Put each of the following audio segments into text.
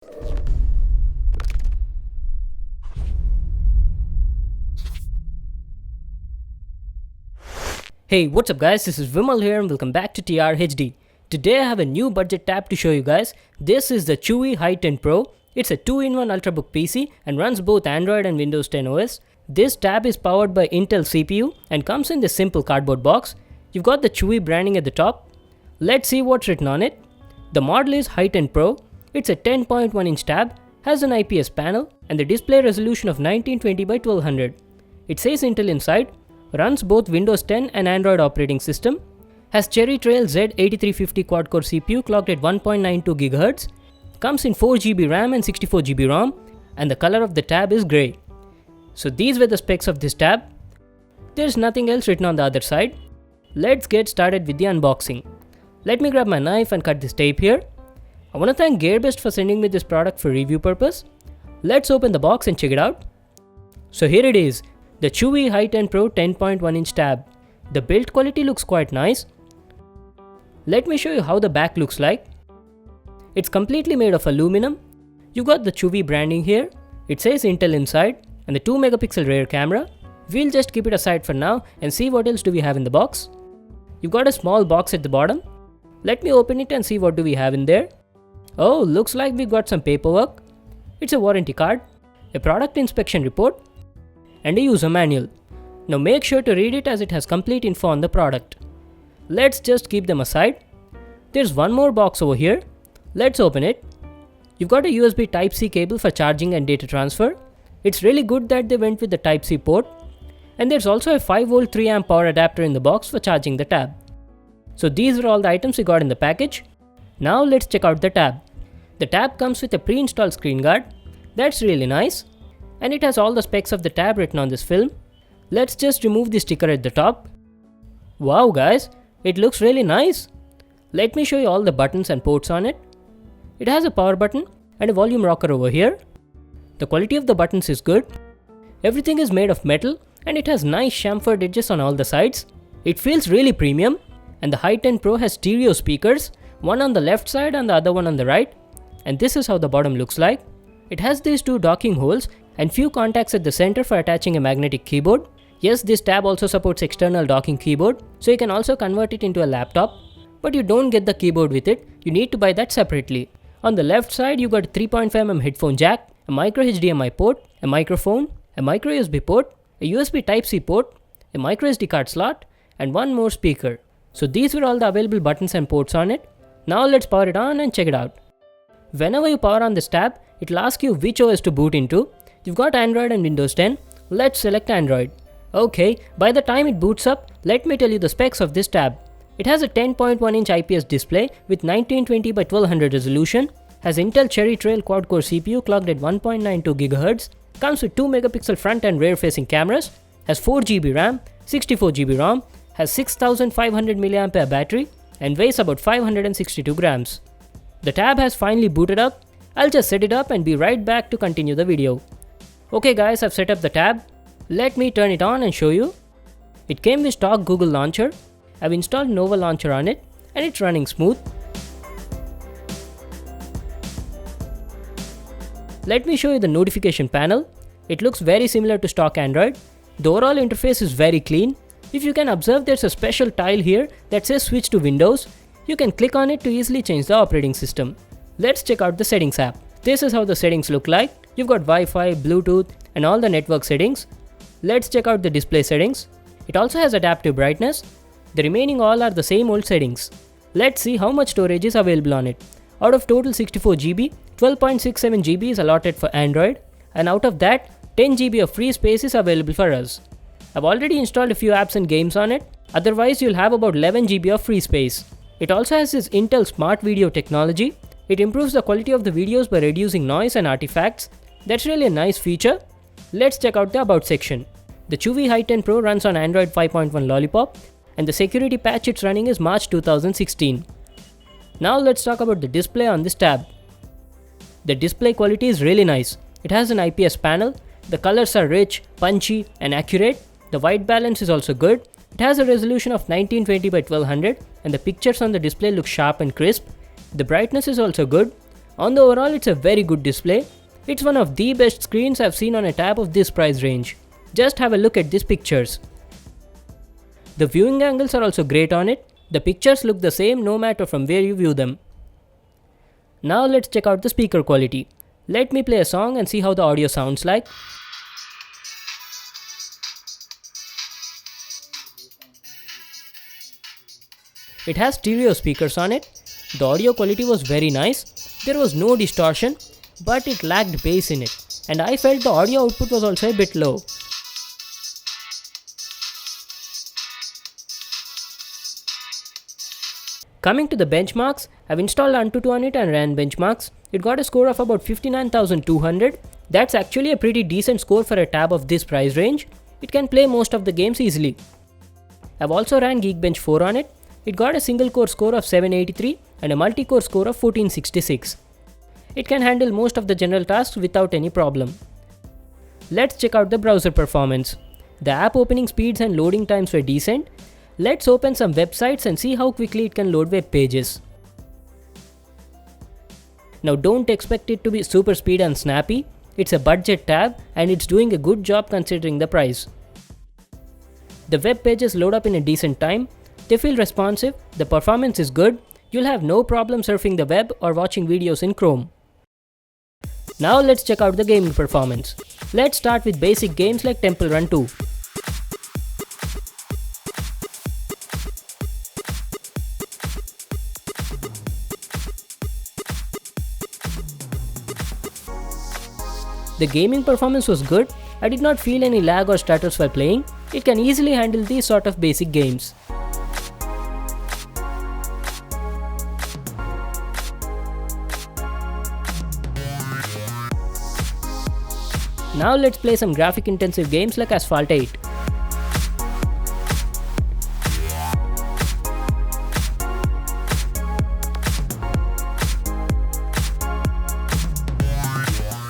Hey, what's up guys, this is Vimal here and welcome back to TRHD. Today I have a new budget tab to show you guys. This is the Chuwi Hi10 Pro. It's a 2-in-1 Ultrabook PC and runs both Android and Windows 10 OS. This tab is powered by Intel CPU and comes in this simple cardboard box. You've got the Chuwi branding at the top. Let's see what's written on it. The model is Hi10 Pro. It's a 10.1 inch tab, has an IPS panel and the display resolution of 1920 by 1200. It says Intel inside. Runs both Windows 10 and Android operating system, has Cherry Trail Z8350 quad-core CPU clocked at 1.92 GHz, comes in 4GB RAM and 64GB ROM, and the color of the tab is grey. So these were the specs of this tab. There's nothing else written on the other side. Let's get started with the unboxing. Let me grab my knife and cut this tape here. I want to thank GearBest for sending me this product for review purpose. Let's open the box and check it out. So here it is. The Chuwi Hi10 Pro 10.1 inch tab. The build quality looks quite nice. Let me show you how the back looks like. It's completely made of aluminum. You got the Chuwi branding here. It says Intel inside and the 2-megapixel rear camera. We'll just keep it aside for now and see what else do we have in the box. You've got a small box at the bottom. Let me open it and see what do we have in there. Oh, looks like we got some paperwork. It's a warranty card, a product inspection report, and a user manual. Now make sure to read it as it has complete info on the product. Let's just keep them aside. There's one more box over here. Let's open it. You've got a USB Type-C cable for charging and data transfer. It's really good that they went with the Type-C port. And there's also a 5V 3A power adapter in the box for charging the tab. So these are all the items we got in the package. Now let's check out the tab. The tab comes with a pre-installed screen guard. That's really nice. And it has all the specs of the tab written on this film. Let's just remove the sticker at the top. Wow guys, it looks really nice. Let me show you all the buttons and ports on it. It has a power button and a volume rocker over here. The quality of the buttons is good. Everything is made of metal and it has nice chamfered edges on all the sides. It feels really premium and the Hi10 Pro has stereo speakers, one on the left side and the other one on the right. And this is how the bottom looks like. It has these two docking holes and few contacts at the center for attaching a magnetic keyboard. Yes, this tab also supports external docking keyboard, so you can also convert it into a laptop. But you don't get the keyboard with it, you need to buy that separately. On the left side, you got a 3.5mm headphone jack, a micro HDMI port, a microphone, a micro USB port, a USB Type-C port, a micro SD card slot, and one more speaker. So these were all the available buttons and ports on it. Now let's power it on and check it out. Whenever you power on this tab, it'll ask you which OS to boot into. You've got Android and Windows 10. Let's select Android. Okay, by the time it boots up, let me tell you the specs of this tab. It has a 10.1 inch IPS display with 1920 by 1200 resolution, has Intel Cherry Trail quad-core CPU clocked at 1.92 GHz, comes with 2-megapixel front and rear facing cameras, has 4GB RAM, 64GB ROM, has 6500 mAh battery, and weighs about 562 grams. The tab has finally booted up. I'll just set it up and be right back to continue the video. Okay guys, I've set up the tab. Let me turn it on and show you. It came with stock Google Launcher. I've installed Nova Launcher on it and it's running smooth. Let me show you the notification panel. It looks very similar to stock Android. The overall interface is very clean. If you can observe, there's a special tile here that says switch to Windows. You can click on it to easily change the operating system. Let's check out the settings app. This is how the settings look like. You've got Wi-Fi, Bluetooth and all the network settings. Let's check out the display settings. It also has adaptive brightness. The remaining all are the same old settings. Let's see how much storage is available on it. Out of total 64GB, 12.67 GB is allotted for Android, and out of that, 10 GB of free space is available for us. I've already installed a few apps and games on it. Otherwise, you'll have about 11 GB of free space. It also has this Intel Smart Video technology. It improves the quality of the videos by reducing noise and artifacts. That's really a nice feature. Let's check out the About section. The Chuwi Hi10 Pro runs on Android 5.1 Lollipop and the security patch it's running is March 2016. Now let's talk about the display on this tab. The display quality is really nice. It has an IPS panel, the colors are rich, punchy and accurate. The white balance is also good. It has a resolution of 1920 by 1200 and the pictures on the display look sharp and crisp. The brightness is also good. On the overall, it's a very good display. It's one of the best screens I've seen on a tab of this price range. Just have a look at these pictures. The viewing angles are also great on it. The pictures look the same no matter from where you view them. Now let's check out the speaker quality. Let me play a song and see how the audio sounds like. It has stereo speakers on it. The audio quality was very nice. There was no distortion, but it lacked bass in it, and I felt the audio output was also a bit low. Coming to the benchmarks, I've installed Antutu on it and ran benchmarks. It got a score of about 59,200. That's actually a pretty decent score for a tab of this price range. It can play most of the games easily. I've also ran Geekbench 4 on it. It got a single core score of 783 and a multi-core score of 1466. It can handle most of the general tasks without any problem. Let's check out the browser performance. The app opening speeds and loading times were decent. Let's open some websites and see how quickly it can load web pages. Now don't expect it to be super speed and snappy. It's a budget tab and it's doing a good job considering the price. The web pages load up in a decent time. They feel responsive, the performance is good. You'll have no problem surfing the web or watching videos in Chrome. Now let's check out the gaming performance. Let's start with basic games like Temple Run 2. The gaming performance was good. I did not feel any lag or stutters while playing. It can easily handle these sort of basic games. Now let's play some graphic intensive games like Asphalt 8.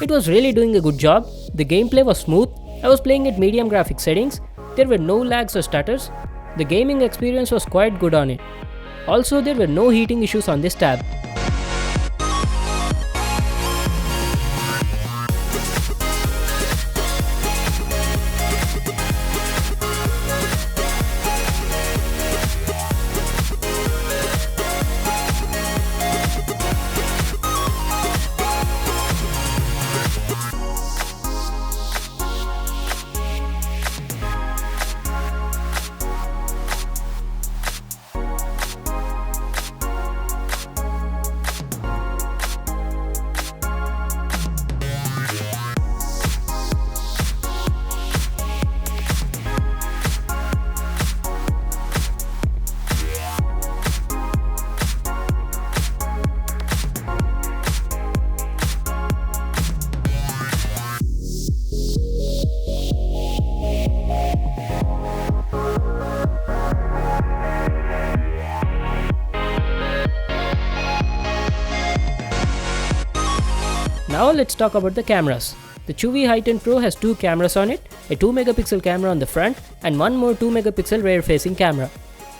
It was really doing a good job. The gameplay was smooth. I was playing at medium graphic settings. There were no lags or stutters. The gaming experience was quite good on it. Also, there were no heating issues on this tab. Now let's talk about the cameras. The Chuwi Hi-10 Pro has two cameras on it, a 2 megapixel camera on the front and one more 2 megapixel rear facing camera.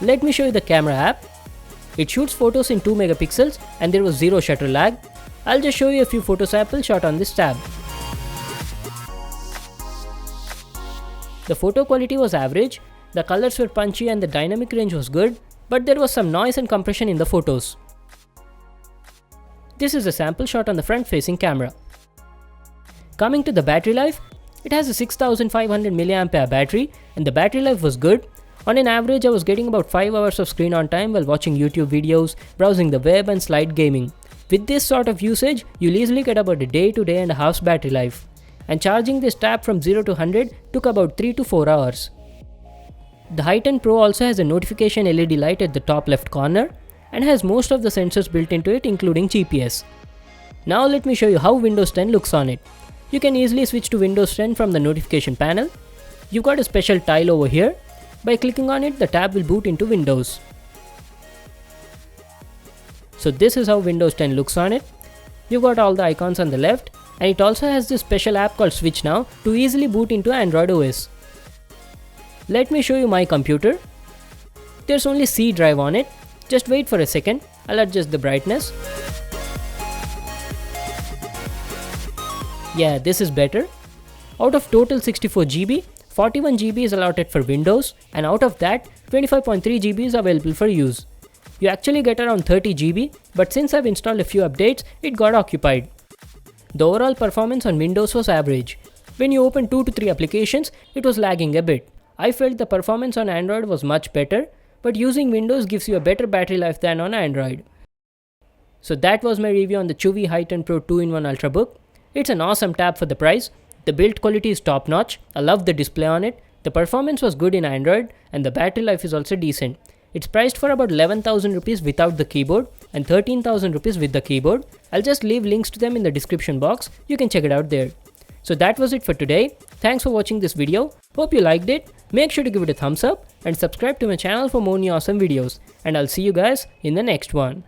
Let me show you the camera app. It shoots photos in 2 megapixels and there was zero shutter lag. I'll just show you a few photo samples shot on this tab. The photo quality was average, the colors were punchy and the dynamic range was good, but there was some noise and compression in the photos. This is a sample shot on the front-facing camera. Coming to the battery life, it has a 6500 mAh battery and the battery life was good. On an average, I was getting about 5 hours of screen on time while watching YouTube videos, browsing the web and slide gaming. With this sort of usage, you'll easily get about a day to day and a half's battery life. And charging this tab from 0 to 100 took about 3 to 4 hours. The Hi-10 Pro also has a notification LED light at the top left corner and has most of the sensors built into it, including GPS. Now let me show you how Windows 10 looks on it. You can easily switch to Windows 10 from the notification panel. You've got a special tile over here. By clicking on it, the tab will boot into Windows. So this is how Windows 10 looks on it. You've got all the icons on the left, and it also has this special app called Switch Now to easily boot into Android OS. Let me show you my computer. There's only C drive on it. Just wait for a second, I'll adjust the brightness. Yeah, this is better. Out of total 64 GB, 41 GB is allotted for Windows, and out of that, 25.3 GB is available for use. You actually get around 30 GB, but since I've installed a few updates, it got occupied. The overall performance on Windows was average. When you open 2 to 3 applications, it was lagging a bit. I felt the performance on Android was much better, but using Windows gives you a better battery life than on Android. So that was my review on the Chuwi Hi10 Pro 2-in-1 Ultrabook. It's an awesome tab for the price. The build quality is top notch. I love the display on it. The performance was good in Android, and the battery life is also decent. It's priced for about 11,000 rupees without the keyboard and 13,000 rupees with the keyboard. I'll just leave links to them in the description box. You can check it out there. So that was it for today. Thanks for watching this video. Hope you liked it. Make sure to give it a thumbs up and subscribe to my channel for more new awesome videos. And I'll see you guys in the next one.